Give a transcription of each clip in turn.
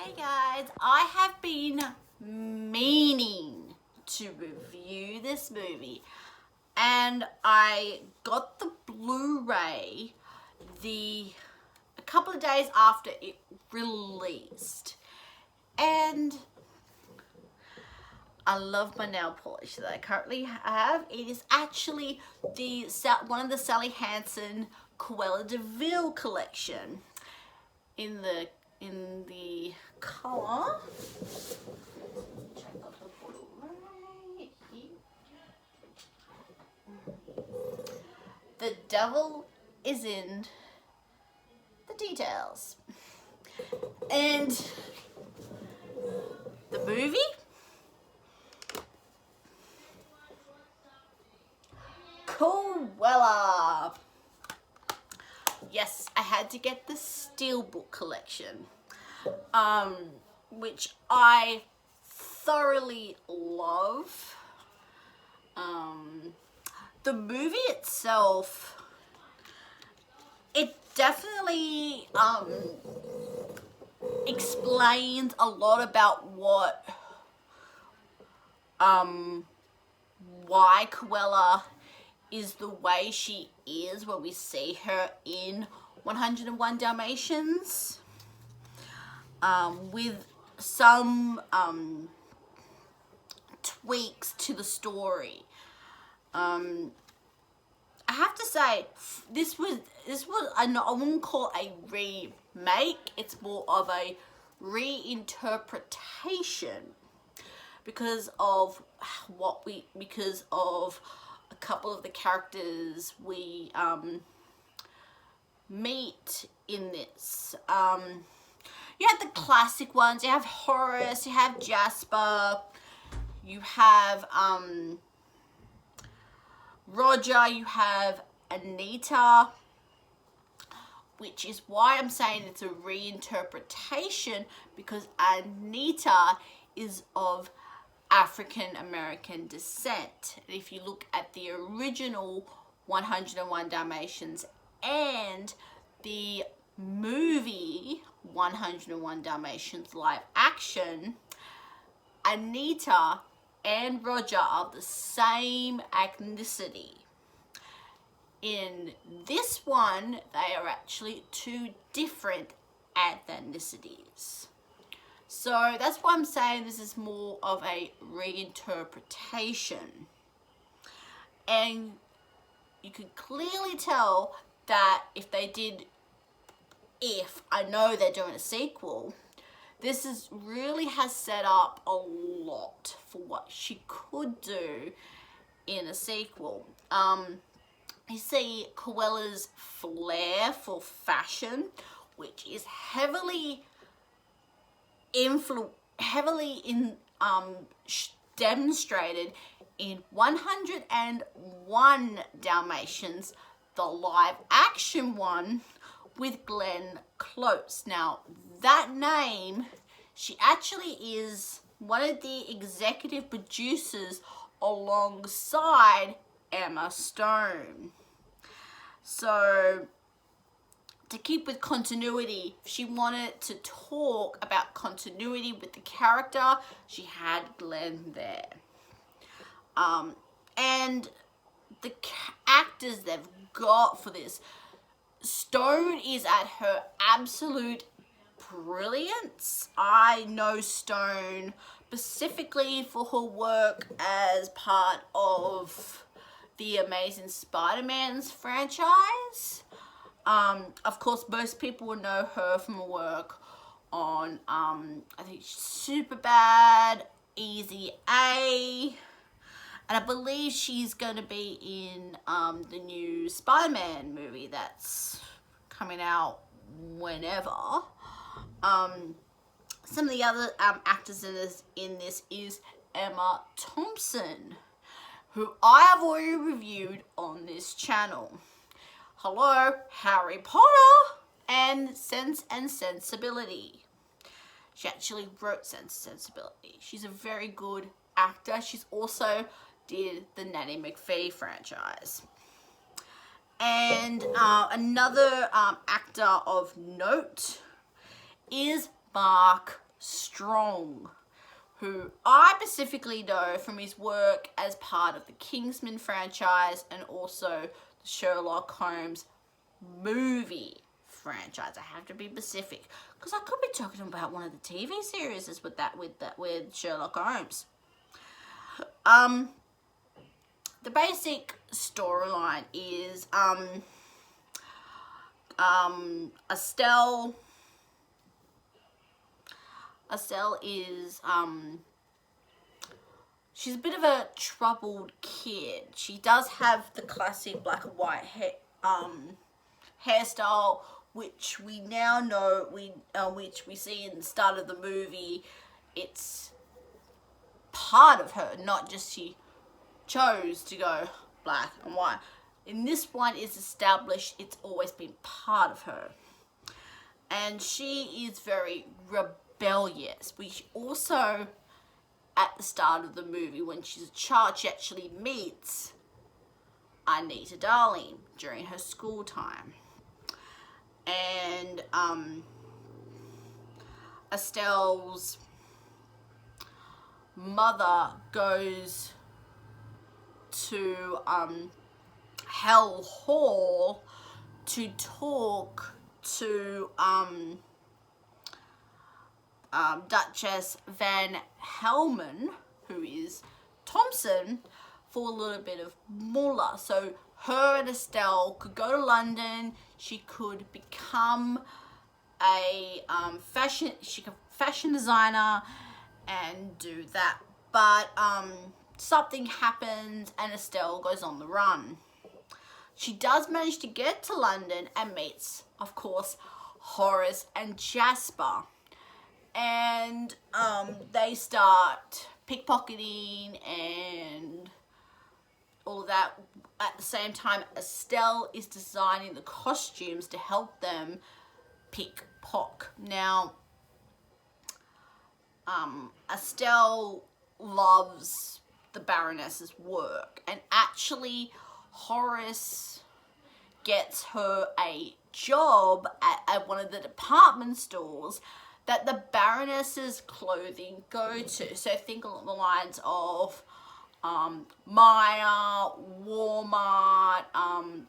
Hey guys, I have been meaning to review this movie and I got the Blu-ray a couple of days after it released, and I love my nail polish that I currently have. It is actually one of the Sally Hansen Cruella de Vil collection in the color. Check out the Blu-ray here. The devil is in the details. And the movie, Cruella. Yes, I had to get the Steelbook collection, which I thoroughly love. The movie itself, it definitely explains a lot about why Cruella is the way she is when we see her in 101 Dalmatians, with some tweaks to the story. I have to say, this was I wouldn't call it a remake. It's more of a reinterpretation because of a couple of the characters we meet in this. You have the classic ones. You have Horace, you have Jasper, you have Roger, you have Anita, which is why I'm saying it's a reinterpretation, because Anita is of African American descent. If you look at the original 101 Dalmatians and the movie 101 Dalmatians live action, Anita and Roger are the same ethnicity. In this one, they are actually two different ethnicities. So that's why I'm saying this is more of a reinterpretation. And you can clearly tell that I know they're doing a sequel, this really has set up a lot for what she could do in a sequel. You see Cruella's flair for fashion, which is heavily demonstrated in 101 Dalmatians, the live action one with Glenn Close. Now, that name, she actually is one of the executive producers alongside Emma Stone. So, to keep with continuity, she wanted to talk about continuity with the character. She had Glenn there. And the actors they've got for this, Stone is at her absolute brilliance. I know Stone specifically for her work as part of the Amazing Spider-Man's franchise. Of course, most people will know her from her work on, I think, Superbad, Easy A, and I believe she's going to be in the new Spider-Man movie that's coming out whenever. Some of the other actors in this is Emma Thompson, who I have already reviewed on this channel. Hello, Harry Potter and Sense and Sensibility. She actually wrote Sense and Sensibility. She's a very good actor. She's also did the Nanny McPhee franchise. And another actor of note is Mark Strong, who I specifically know from his work as part of the Kingsman franchise and also the Sherlock Holmes movie franchise. I have to be specific because I could be talking about one of the TV series with Sherlock Holmes. The basic storyline is Estelle is she's a bit of a troubled kid. She does have the classic black and white hairstyle, which we now know, which we see in the start of the movie. It's part of her, not just she chose to go black and white. In this one, it's established it's always been part of her. And she is very rebellious. We also, at the start of the movie, when she's a child, she actually meets Anita Darling during her school time. And Estelle's mother goes to Hell Hall to talk to Duchess Van Helmen, who is Thompson, for a little bit of moolah. So her and Estelle could go to London. She could become a fashion designer and do that. But something happens and Estelle goes on the run. She does manage to get to London and meets, of course, Horace and Jasper. And they start pickpocketing and all of that. At the same time, Estelle is designing the costumes to help them pickpocket. Now, Estelle loves the Baroness's work, and actually Horace gets her a job at one of the department stores that the Baroness's clothing go to. So think along the lines of Maya, Walmart,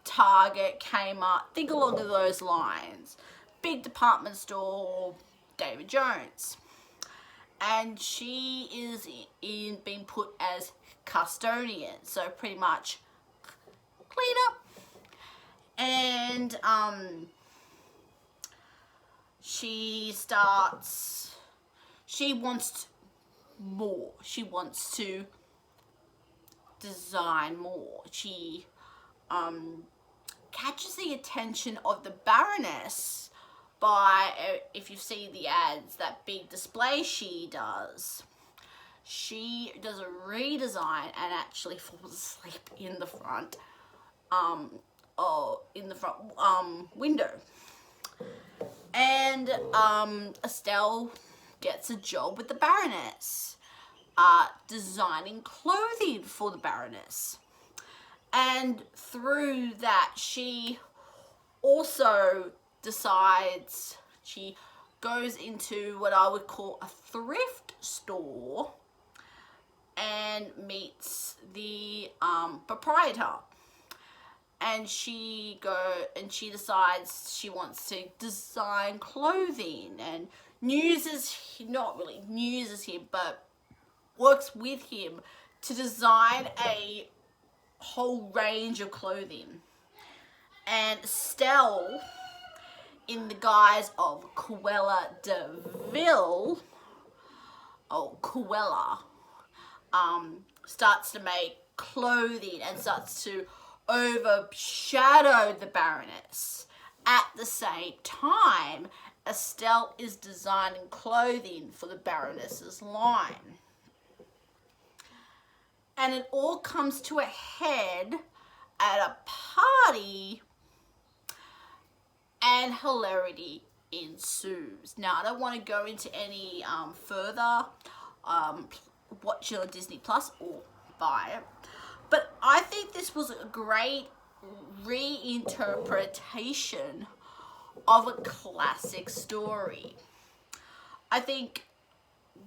Target, Kmart. Think along those lines. Big department store, David Jones. And she is being put as custodian, so pretty much clean up. And she wants more. She wants to design more. She catches the attention of the Baroness by, if you see the ads, that big display she does. She does a redesign and actually falls asleep in the front window. And Estelle gets a job with the Baroness, designing clothing for the Baroness. And through that, she also decides, she goes into what I would call a thrift store and meets the proprietor. And she decides she wants to design clothing and not really uses him, but works with him to design a whole range of clothing. And Estelle, in the guise of Cruella de Vil, starts to make clothing and starts to overshadow the Baroness. At the same time, Estelle is designing clothing for the Baroness's line. And it all comes to a head at a party, and hilarity ensues. Now, I don't want to go into any further. Watch it on Disney Plus or buy it. But I think this was a great reinterpretation of a classic story. I think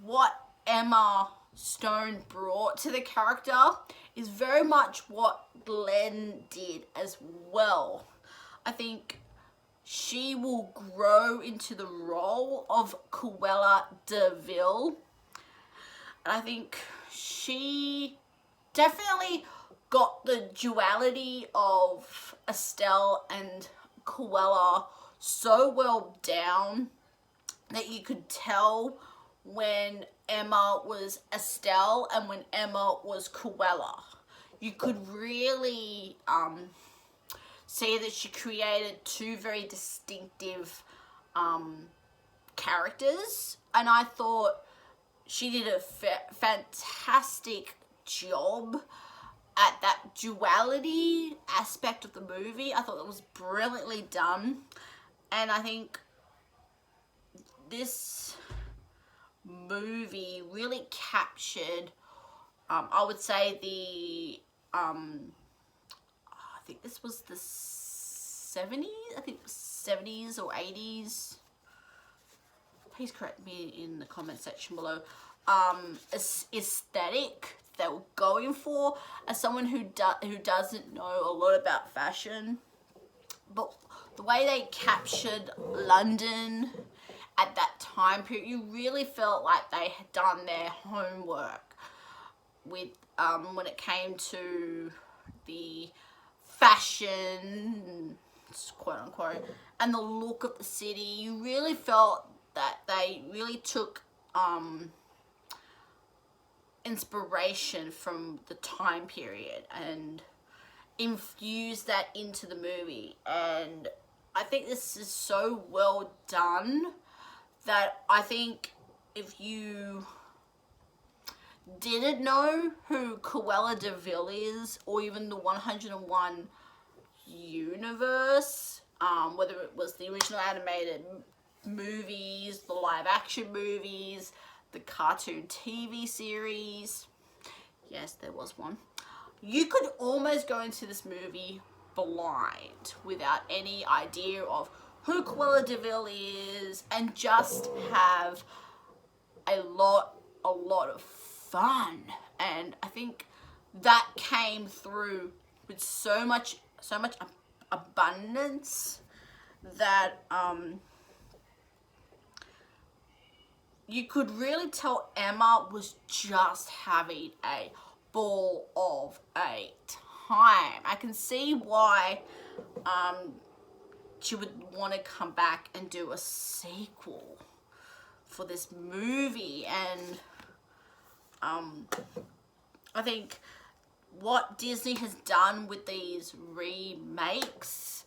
what Emma Stone brought to the character is very much what Glenn did as well. I think she will grow into the role of Cruella DeVille. And I think she definitely got the duality of Estelle and Cruella so well down that you could tell when Emma was Estelle and when Emma was Cruella. You could really see that she created two very distinctive characters, and I thought she did a fantastic job at that duality aspect of the movie. I thought it was brilliantly done, and I think this movie really captured, I would say I think this was the 70s, I think it was 70s or 80s. Please correct me in the comment section below. Aesthetic they were going for, as someone who doesn't know a lot about fashion. But the way they captured London at that time period, you really felt like they had done their homework with when it came to the fashion, quote unquote, and the look of the city. You really felt that they really took inspiration from the time period and infused that into the movie. And I think this is so well done that I think if you didn't know who Cruella DeVille is, or even the 101 universe, whether it was the original animated movies, the live action movies, the cartoon TV series, yes, there was one, you could almost go into this movie blind without any idea of who Cruella DeVille is, and just have a lot of fun. And I think that came through with so much abundance that you could really tell Emma was just having a ball of a time. I can see why she would want to come back and do a sequel for this movie. And I think what Disney has done with these remakes,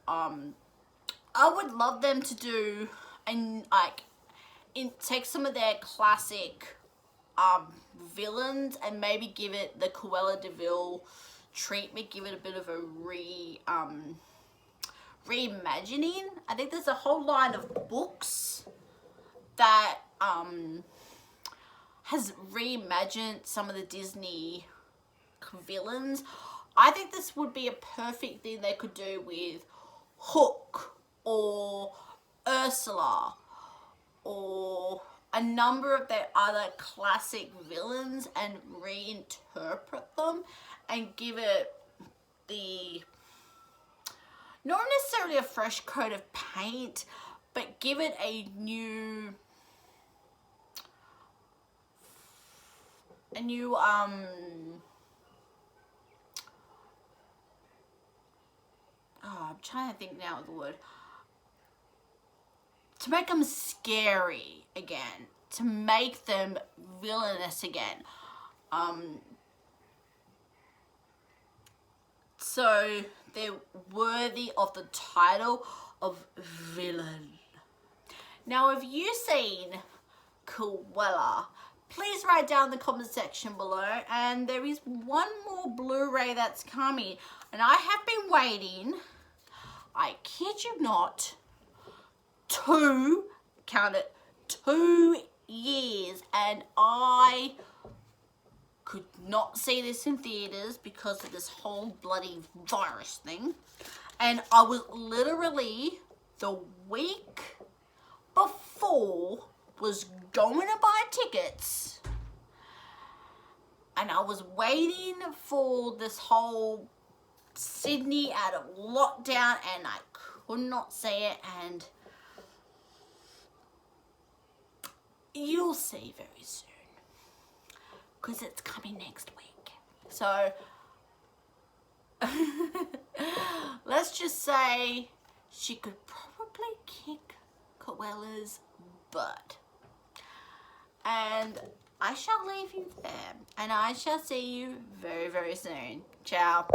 I would love them to do and take some of their classic villains and maybe give it the Cruella DeVille treatment, give it a bit of a reimagining. I think there's a whole line of books that has reimagined some of the Disney villains. I think this would be a perfect thing they could do with Hook or Ursula or a number of their other classic villains, and reinterpret them and give it not necessarily a fresh coat of paint, but give it a new I'm trying to think now of the word, to make them scary again, to make them villainous again. So they're worthy of the title of villain. Now, if you've seen Cruella, please write down in the comment section below. And there is one more Blu-ray that's coming, and I have been waiting, I kid you not, 2 years, and I could not see this in theaters because of this whole bloody virus thing. And I was literally, the week before, was going to buy tickets, and I was waiting for this whole Sydney out of lockdown, and I could not see it, and you'll see very soon, because it's coming next week. So let's just say she could probably kick Cruella's butt. And I shall leave you there, and I shall see you very, very soon. Ciao.